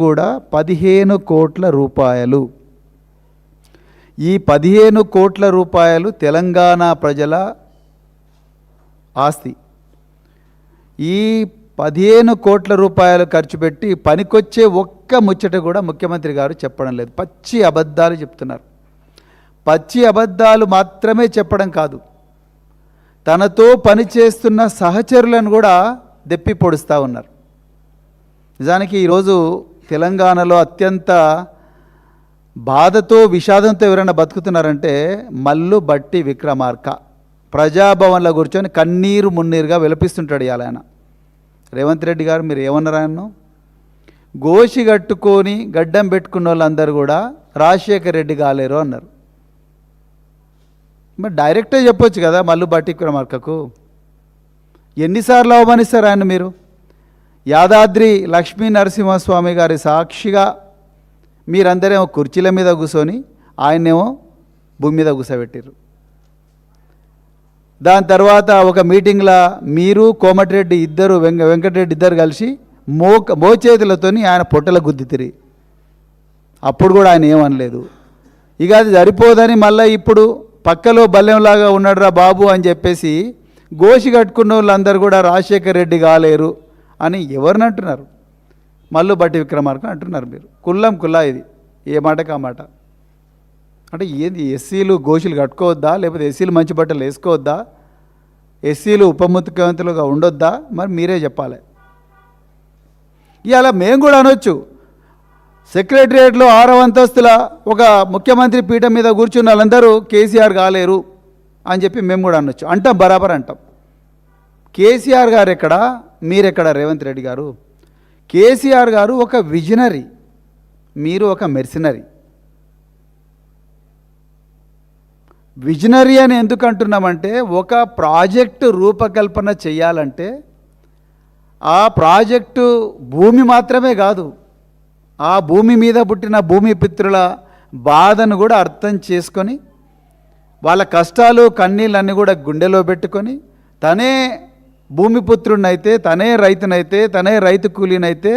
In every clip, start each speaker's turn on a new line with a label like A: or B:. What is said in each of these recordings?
A: కూడా 15 కోట్ల రూపాయలు. ఈ 15 కోట్ల రూపాయలు తెలంగాణ ప్రజల ఆస్తి. ఈ 15 కోట్ల రూపాయలు ఖర్చు పెట్టి పనికొచ్చే ఒక్క ముచ్చట కూడా ముఖ్యమంత్రి గారు చెప్పడం లేదు. పచ్చి అబద్ధాలు చెప్తున్నారు. పచ్చి అబద్ధాలు మాత్రమే చెప్పడం కాదు, తనతో పనిచేస్తున్న సహచరులను కూడా దెప్పి పొడుస్తూ ఉన్నారు. నిజానికి ఈరోజు తెలంగాణలో అత్యంత బాధతో విషాదంతో ఎవరైనా బతుకుతున్నారంటే మల్లు బట్టి విక్రమార్క. ప్రజాభవన్లో కూర్చొని కన్నీరు మున్నీరుగా విలపిస్తుంటాడు ఇవాళ ఆయన. రేవంత్ రెడ్డి గారు మీరు ఏమన్నారు? ఆయన్ను గోషి కట్టుకొని గడ్డం పెట్టుకున్న వాళ్ళందరూ కూడా రాజశేఖర్ రెడ్డి కాలేరు అన్నారు. మరి డైరెక్టే చెప్పొచ్చు కదా మల్లు బట్టి విక్రమార్కకు. ఎన్నిసార్లు అవమానిస్తారు ఆయన మీరు? యాదాద్రి లక్ష్మీ నరసింహస్వామి గారి సాక్షిగా మీరందరేమో కుర్చీల మీద కూర్చొని ఆయనేమో భూమి మీద కూర్చోబెట్టారు. దాని తర్వాత ఒక మీటింగ్లో మీరు కోమటిరెడ్డి ఇద్దరు వెంకటరెడ్డి ఇద్దరు కలిసి మోచేతులతోని ఆయన పొట్టల గుద్దితిరి. అప్పుడు కూడా ఆయన ఏమనలేదు. ఇక అది సరిపోదని మళ్ళీ ఇప్పుడు పక్కలో బల్లెంలాగా ఉన్నాడురా బాబు అని చెప్పేసి గోషి కట్టుకున్న వాళ్ళందరూ కూడా రాజశేఖర్ రెడ్డి కాలేరు అని ఎవరిని అంటున్నారు? మల్లు బట్టి విక్రమార్క అంటున్నారు మీరు. కుల్లం కుల్లా ఇది, ఏ మాటకు ఆ మాట. అంటే ఏంది, ఎస్సీలు గోషులు కట్టుకోవద్దా, లేకపోతే ఎస్సీలు మంచి బట్టలు వేసుకోవద్దా, ఎస్సీలు ఉప ముఖ్యమంత్రులుగా ఉండొద్దా? మరి మీరే చెప్పాలి. ఇవాళ మేము కూడా అనొచ్చు, సెక్రటరియట్లో 6వ అంతస్తుల ఒక ముఖ్యమంత్రి పీఠం మీద కూర్చున్న వాళ్ళందరూ కేసీఆర్ కాలేరు అని చెప్పి మేము కూడా అనొచ్చు. అంటాం, బరాబర్ అంటాం. కేసీఆర్ గారు ఎక్కడ, మీరెక్కడ రేవంత్ రెడ్డి గారు? కేసీఆర్ గారు ఒక విజనరీ, మీరు ఒక మెర్సినరీ. విజనరీ అని ఎందుకు అంటున్నామంటే, ఒక ప్రాజెక్టు రూపకల్పన చేయాలంటే ఆ ప్రాజెక్టు భూమి మాత్రమే కాదు, ఆ భూమి మీద పుట్టిన భూమిపుత్రుల బాధను కూడా అర్థం చేసుకొని వాళ్ళ కష్టాలు కన్నీళ్ళన్నీ కూడా గుండెలో పెట్టుకొని తనే భూమిపుత్రుడినైతే, తనే రైతునైతే, తనే రైతు కూలీనైతే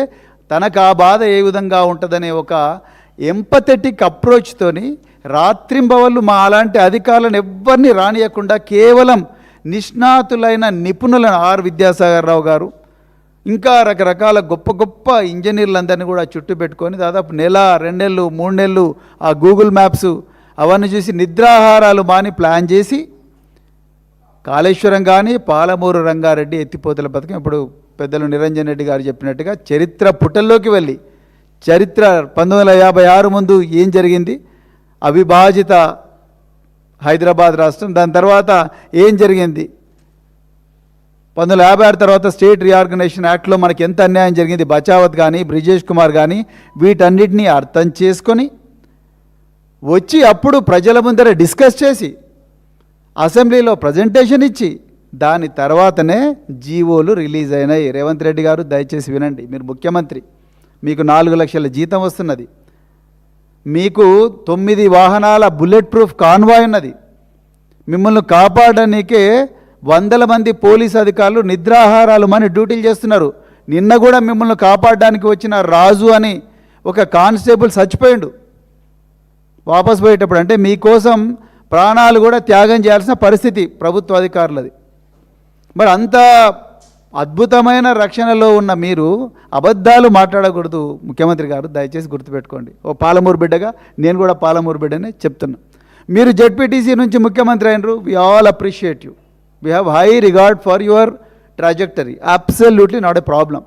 A: తనకు ఆ బాధ ఏ విధంగా ఉంటుందనే ఒక ఎంపథెటిక్ అప్రోచ్తోని రాత్రింబవళ్ళు మా అలాంటి అధికారులను ఎవ్వరిని రానియకుండా కేవలం నిష్ణాతులైన నిపుణులను ఆర్ విద్యాసాగర్ రావు గారు ఇంకా రకరకాల గొప్ప గొప్ప ఇంజనీర్లందరినీ కూడా చుట్టూ పెట్టుకొని దాదాపు 1 నెల 2 నెలలు 3 నెలలు ఆ గూగుల్ మ్యాప్స్ అవన్నీ చూసి నిద్రాహారాలు మాని ప్లాన్ చేసి కాళేశ్వరం కానీ పాలమూరు రంగారెడ్డి ఎత్తిపోతల పథకం ఇప్పుడు పెద్దలు నిరంజన్ రెడ్డి గారు చెప్పినట్టుగా చరిత్ర పుటల్లోకి వెళ్ళి చరిత్ర 1956 ముందు ఏం జరిగింది, అవిభాజిత హైదరాబాద్ రాష్ట్రం, దాని తర్వాత ఏం జరిగింది, 1956 తర్వాత స్టేట్ రీఆర్గనైజేషన్ యాక్ట్లో మనకి ఎంత అన్యాయం జరిగింది, బచావత్ కానీ బ్రిజేష్ కుమార్ కానీ, వీటన్నిటినీ అర్థం చేసుకొని వచ్చి అప్పుడు ప్రజల ముందర డిస్కస్ చేసి అసెంబ్లీలో ప్రజెంటేషన్ ఇచ్చి దాని తర్వాతనే జీవోలు రిలీజ్ అయినాయి. రేవంత్ రెడ్డి గారు దయచేసి వినండి, మీరు ముఖ్యమంత్రి, మీకు 4 లక్షల జీతం వస్తున్నది, మీకు 9 వాహనాల బుల్లెట్ ప్రూఫ్ కాన్వాయ్ ఉన్నది, మిమ్మల్ని కాపాడడానికే 100 మంది పోలీసు అధికారులు నిద్రాహారాలు మాని డ్యూటీలు చేస్తున్నారు. నిన్న కూడా మిమ్మల్ని కాపాడడానికి వచ్చిన రాజు అని ఒక కానిస్టేబుల్ చచ్చిపోయిండు వాపస్ పోయేటప్పుడు. అంటే మీకోసం ప్రాణాలు కూడా త్యాగం చేయాల్సిన పరిస్థితి ప్రభుత్వ అధికారులది. మరి అంత అద్భుతమైన రక్షణలో ఉన్న మీరు అబద్ధాలు మాట్లాడకూడదు ముఖ్యమంత్రి గారు, దయచేసి గుర్తుపెట్టుకోండి. ఓ పాలమూరు బిడ్డగా నేను కూడా పాలమూరు బిడ్డనే చెప్తున్నా. మీరు జెడ్పీటీసీ నుంచి ముఖ్యమంత్రి అయినరు, we all appreciate you, we have high regard for your trajectory, absolutely not a problem.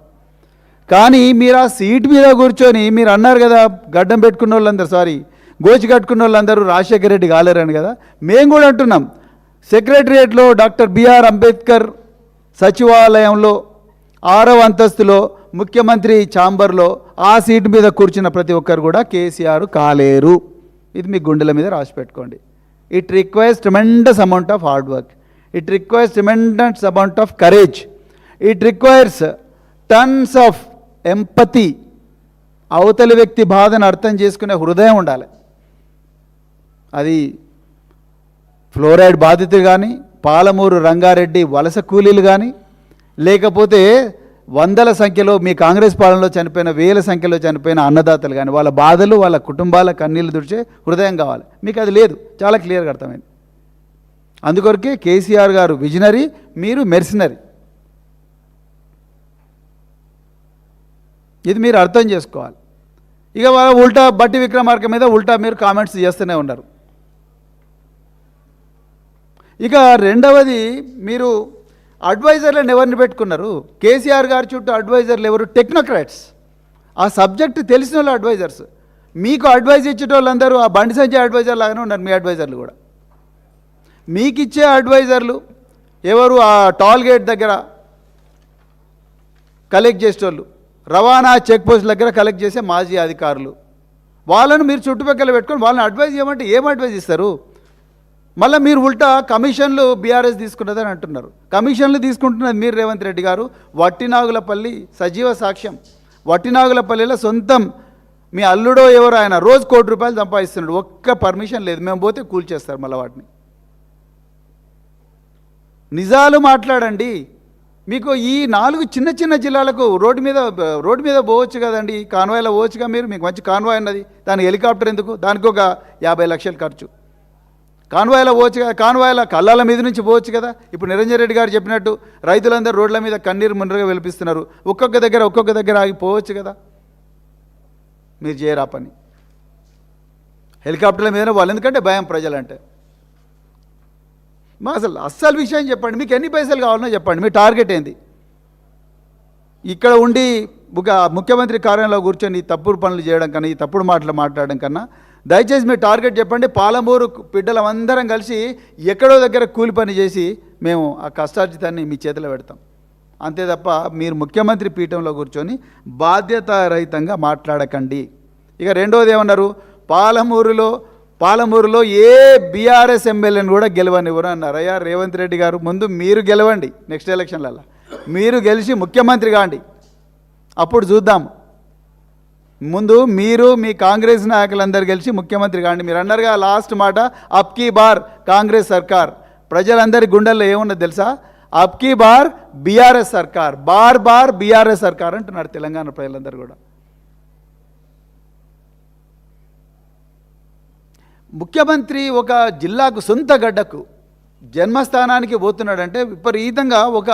A: కానీ మీరు ఆ సీట్ మీద కూర్చొని మీరు అన్నారు కదా గడ్డం పెట్టుకున్న వాళ్ళందరూ, సారీ గోచి కట్టుకున్న వాళ్ళందరూ రాజశేఖర రెడ్డి కాలేరని కదా. మేము కూడా అంటున్నాం, సెక్రటరియట్లో డాక్టర్ బిఆర్ అంబేద్కర్ సచివాలయంలో 6వ అంతస్తులో ముఖ్యమంత్రి ఛాంబర్లో ఆ సీటు మీద కూర్చున్న ప్రతి ఒక్కరు కూడా కేసీఆర్ కాలేరు. ఇది మీ గుండెల మీద రాసి పెట్టుకోండి. It requires tremendous amount of hard work, it requires tremendous amount of courage, it requires tons of empathy. అవతలి వ్యక్తి బాధను అర్థం చేసుకునే హృదయం ఉండాలి. అది ఫ్లోరైడ్ బాధితులు కానీ, పాలమూరు రంగారెడ్డి వలస కూలీలు కానీ, లేకపోతే వందల సంఖ్యలో మీ కాంగ్రెస్ పాలనలో చనిపోయిన వేల సంఖ్యలో చనిపోయిన అన్నదాతలు కానీ వాళ్ళ బాధలు వాళ్ళ కుటుంబాల కన్నీళ్లు తుడిచే హృదయం కావాలి. మీకు అది లేదు, చాలా క్లియర్గా అర్థమైంది. అందుకొరకే కేసీఆర్ గారు విజనరీ, మీరు మెర్సినరీ. ఇది మీరు అర్థం చేసుకోవాలి. ఇక ఉల్టా బట్టి విక్రమార్క మీద ఉల్టా మీరు కామెంట్స్ చేస్తూనే ఉన్నారు. ఇక రెండవది, మీరు అడ్వైజర్లను ఎవరిని పెట్టుకున్నారు? కేసీఆర్ గారి చుట్టూ అడ్వైజర్లు ఎవరు? టెక్నోక్రాట్స్, ఆ సబ్జెక్ట్ తెలిసిన వాళ్ళు అడ్వైజర్స్. మీకు అడ్వైజ్ ఇచ్చేటోళ్ళందరూ ఆ బండి సంజయ్ అడ్వైజర్ లాగానే ఉన్నారు. మీ అడ్వైజర్లు కూడా మీకు ఇచ్చే అడ్వైజర్లు ఎవరు? ఆ టోల్ గేట్ దగ్గర కలెక్ట్ చేసేటోళ్ళు, రవాణా చెక్ పోస్ట్ దగ్గర కలెక్ట్ చేసే మాజీ అధికారులు. వాళ్ళను మీరు చుట్టుపక్కల పెట్టుకొని వాళ్ళని అడ్వైజ్ చేయమంటే ఏం అడ్వైజ్ ఇస్తారు? మళ్ళీ మీరు ఉల్టా కమిషన్లు బీఆర్ఎస్ తీసుకున్నదని అంటున్నారు. కమిషన్లు తీసుకుంటున్నది మీరు, రేవంత్ రెడ్డి గారు. వట్టినాగులపల్లి సజీవ సాక్ష్యం. వట్టినాగులపల్లిలో సొంతం మీ అల్లుడో ఎవరో ఆయన రోజు ₹1 కోటి సంపాదిస్తున్నాడు. ఒక్క పర్మిషన్ లేదు. మేము పోతే కూల్చేస్తారు మళ్ళీ వాటిని. నిజాలు మాట్లాడండి. మీకు ఈ 4 చిన్న చిన్న జిల్లాలకు రోడ్డు మీద పోవచ్చు కదండి, కాన్వాయ్లో పోవచ్చుగా మీరు. మీకు మంచి కాన్వాయ్ ఉన్నది, దానికి హెలికాప్టర్ ఎందుకు? దానికి ఒక 50 లక్షలు ఖర్చు. కాన్వాయ్లో పోవచ్చు కదా, కాన్వాయ్ల కళ్ళాల మీద నుంచి పోవచ్చు కదా. ఇప్పుడు నిరంజన్ రెడ్డి గారు చెప్పినట్టు రైతులందరూ రోడ్ల మీద కన్నీరు మున్నరుగా వెలిపిస్తున్నారు. ఒక్కొక్క దగ్గర ఆగి పోవచ్చు కదా. మీరు చేయరా పని. హెలికాప్టర్ల మీద వాళ్ళు ఎందుకంటే భయం ప్రజలంటే. మా అస్సలు విషయం చెప్పండి. మీకు ఎన్ని పైసలు కావాలనో చెప్పండి. మీ టార్గెట్ ఏంది? ఇక్కడ ఉండి ముఖ్యమంత్రి కార్యాలయంలో కూర్చొని ఈ తప్పుడు పనులు చేయడం కన్నా, ఈ తప్పుడు మాటలు మాట్లాడడం కన్నా దయచేసి మీ టార్గెట్ చెప్పండి. పాలమూరు బిడ్డలందరం కలిసి ఎక్కడో దగ్గర కూలి పని చేసి మేము ఆ కష్టార్జితాన్ని మీ చేతిలో పెడతాం. అంతే తప్ప మీరు ముఖ్యమంత్రి పీఠంలో కూర్చొని బాధ్యతారహితంగా మాట్లాడకండి. ఇక రెండోది ఏమన్నారు? పాలమూరులో ఏ బీఆర్ఎస్ ఎమ్మెల్యేని కూడా గెలవనివ్వరు అన్నారు. అయ్యా రేవంత్ రెడ్డి గారు, ముందు మీరు గెలవండి. నెక్స్ట్ ఎలక్షన్లలో మీరు గెలిచి ముఖ్యమంత్రి కాండి, అప్పుడు చూద్దాం. ముందు మీరు మీ కాంగ్రెస్ నాయకులందరూ గెలిచి ముఖ్యమంత్రి కాండి. మీరు అన్నారుగా లాస్ట్ మాట, అబ్కీ బార్ కాంగ్రెస్ సర్కార్. ప్రజలందరి గుండెల్లో ఏమున్నది తెలుసా? అబ్కీ బార్ బీఆర్ఎస్ సర్కార్, బార్ బీఆర్ఎస్ సర్కార్ అంటున్నారు తెలంగాణ ప్రజలందరూ కూడా. ముఖ్యమంత్రి ఒక జిల్లాకు సొంత గడ్డకు జన్మస్థానానికి పోతున్నాడంటే విపరీతంగా ఒక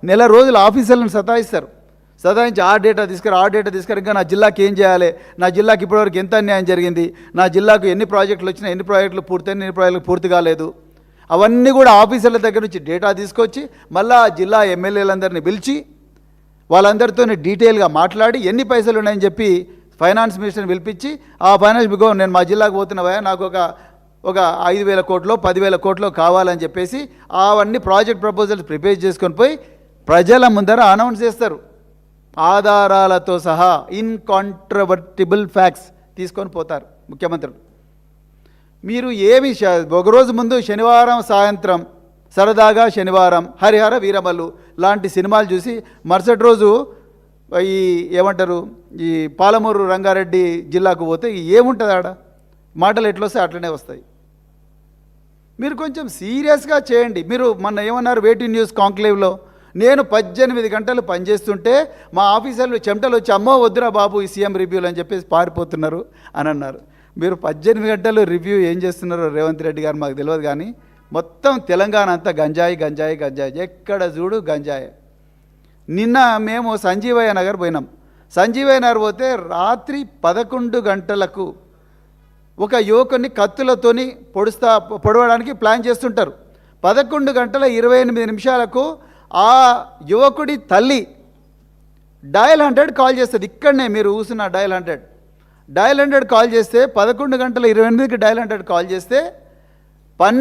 A: నెల రోజులు ఆఫీసర్లను సతాయించి ఆ డేటా తీసుకురా, ఇంకా నా జిల్లాకి ఏం చేయాలి, నా జిల్లాకి ఇప్పటివరకు ఎంత అన్యాయం జరిగింది, నా జిల్లాకు ఎన్ని ప్రాజెక్టులు వచ్చినాయి, ఎన్ని ప్రాజెక్టులు పూర్తయినా, ఎన్ని ప్రాజెక్టులు పూర్తి కాలేదు, అవన్నీ కూడా ఆఫీసర్ల దగ్గర నుంచి డేటా తీసుకొచ్చి మళ్ళా జిల్లా ఎమ్మెల్యేలందరినీ పిలిచి వాళ్ళందరితో డీటెయిల్గా మాట్లాడి ఎన్ని పైసలు ఉన్నాయని చెప్పి ఫైనాన్స్ మినిస్టర్ని పిలిపించి, ఆ ఫైనాన్స్ నేను మా జిల్లాకు పోతున్నావా, నాకు ఒక 5,000 కోట్లో 10,000 కోట్లో కావాలని చెప్పేసి అవన్నీ ప్రాజెక్ట్ ప్రపోజల్స్ ప్రిపేర్ చేసుకొని పోయి ప్రజల ముందర అనౌన్స్ చేస్తారు. ఆధారాలతో సహా ఇన్కాంట్రవర్టిబుల్ ఫ్యాక్ట్స్ తీసుకొని పోతారు ముఖ్యమంత్రులు. మీరు ఒకరోజు ముందు శనివారం సాయంత్రం సరదాగా శనివారం హరిహర వీరమల్లు లాంటి సినిమాలు చూసి మరుసటి రోజు ఈ పాలమూరు రంగారెడ్డి జిల్లాకు పోతే ఏముంటుంది ఆడ? మాటలు ఎట్లొస్తాయి అట్లనే వస్తాయి. మీరు కొంచెం సీరియస్గా చేయండి. మీరు మొన్న ఏమన్నారు వేటింగ్ న్యూస్ కాంక్లేవ్లో, నేను 18 గంటలు పనిచేస్తుంటే మా ఆఫీసర్లు చెమటలు వచ్చి అమ్మో వద్దురా బాబు ఈ సీఎం రివ్యూలు అని చెప్పేసి పారిపోతున్నారు అని అన్నారు. మీరు 18 గంటలు రివ్యూ ఏం చేస్తున్నారో రేవంత్ రెడ్డి గారు మాకు తెలియదు, కానీ మొత్తం తెలంగాణ అంతా గంజాయి, ఎక్కడ చూడు గంజాయి. నిన్న మేము సంజీవయ్య నగర్ పోయినాం. సంజీవయ్య నగర్ పోతే రాత్రి 11 గంటలకు ఒక యువకుని కత్తులతోని పొడవడానికి ప్లాన్ చేస్తుంటారు. 11 గంటల 28 నిమిషాలకు ఆ యువకుడి తల్లి డయల్ 100 కాల్ చేస్తుంది. ఇక్కడనే మీరు కూర్చున్న డయల్ 100 కాల్ చేస్తే 11 గంటల 28కి డయల్ 100 కాల్ చేస్తే